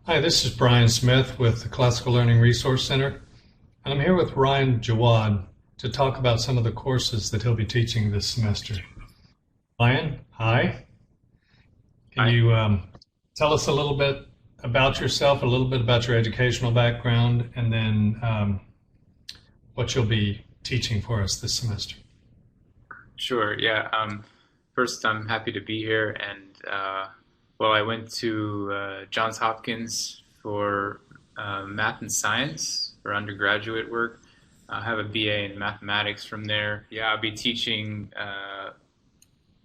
Hi, this is Bryan Smith with the Classical Learning Resource Center, and I'm here with Ryan Jawad to talk about some of the courses that he'll be teaching this semester. Ryan, hi. Can Hi. you tell us a little bit about yourself, a little bit about your educational background, and then what you'll be teaching for us this semester? Sure. Yeah. First, I'm happy to be here, and I went to Johns Hopkins for math and science for undergraduate work. I have a BA in mathematics from there. Yeah, I'll be teaching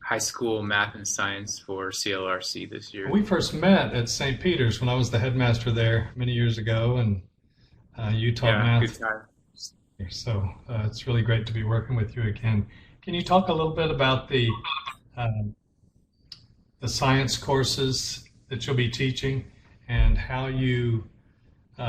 high school math and science for CLRC this year. We first met at St. Peter's when I was the headmaster there many years ago, and you taught Yeah, good math. time. So it's really great to be working with you again. Can you talk a little bit about uh, the science courses that you'll be teaching and how you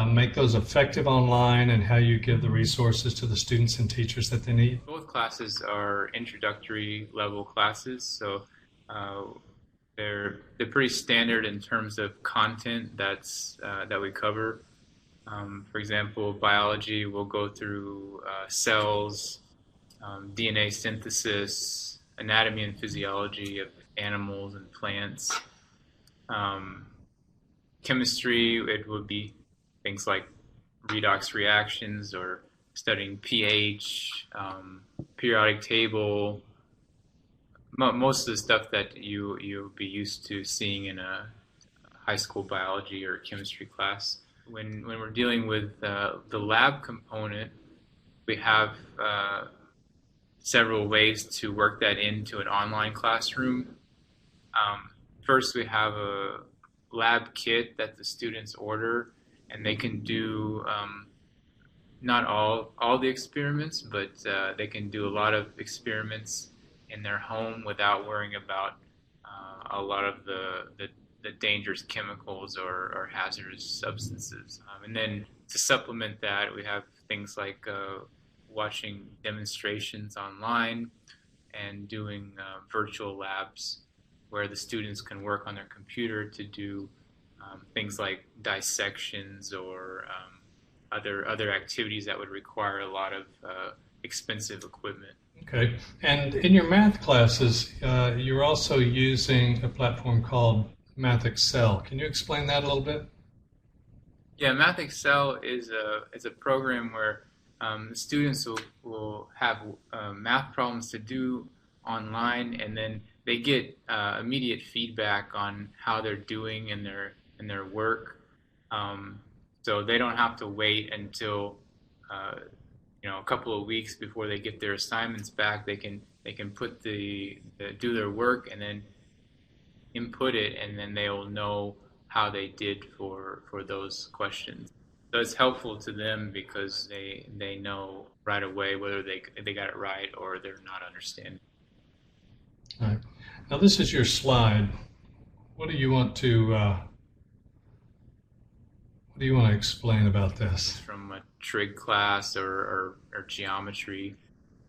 make those effective online and how you give the resources to the students and teachers that they need? Both classes are introductory level classes, so uh, they're pretty standard in terms of content that we cover. For example, biology will go through cells, DNA synthesis, anatomy and physiology of animals and plants. Um, Chemistry, it would be things like redox reactions or studying pH, periodic table, most of the stuff that you'll be used to seeing in a high school biology or chemistry class. When we're dealing with the lab component, we have several ways to work that into an online classroom. First, we have a lab kit that the students order, and they can do not all the experiments, but they can do a lot of experiments in their home without worrying about a lot of the dangerous chemicals or hazardous substances. And then to supplement that, we have things like watching demonstrations online and doing virtual labs where the students can work on their computer to do things like dissections or other activities that would require a lot of expensive equipment. Okay. And in your math classes, you're also using a platform called Math Excel. Can you explain that a little bit? Yeah, Math Excel is a program where the students will have math problems to do online, and then they get immediate feedback on how they're doing in their work. So they don't have to wait until a couple of weeks before they get their assignments back. They can put do their work and then input it, and then they'll know how they did for those questions. So it's helpful to them because they know right away whether they got it right or they're not understanding. All right. Now this is your slide. What do you want to explain about this? From a trig class or geometry.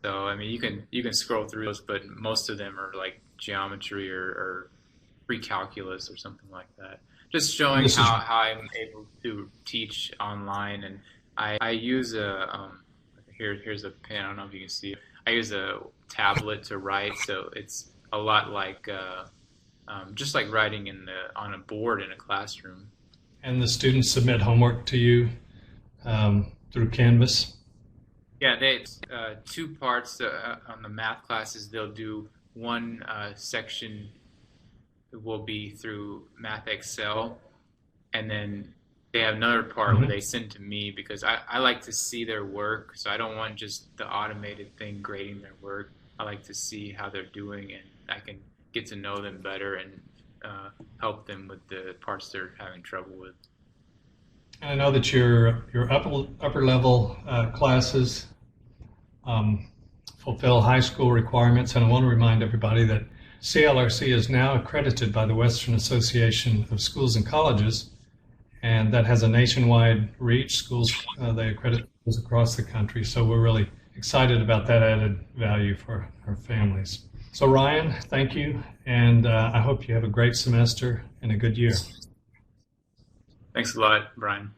So I mean, you can scroll through those, but most of them are like geometry or pre-calculus or something like that. Just showing This is how I'm able to teach online, and I use here's a pen. I don't know if you can see it. I use a tablet to write, so it's a lot like just like writing on a board in a classroom. and the students submit homework to you through Canvas. Yeah, they two parts on the math classes. They'll do one section will be through Math Excel, and then they have another part where Mhm. they send to me because I like to see their work. So I don't want just the automated thing grading their work. I like to see how they're doing, and I can get to know them better and help them with the parts they're having trouble with. And I know that your upper level classes um, fulfill high school requirements, and I want to remind everybody that CLRC is now accredited by the Western Association of Schools and Colleges, and that has a nationwide reach. Schools they accredit schools across the country, so we're really excited about that added value for our families. So Ryan, thank you, and I hope you have a great semester and a good year. Thanks a lot, Brian.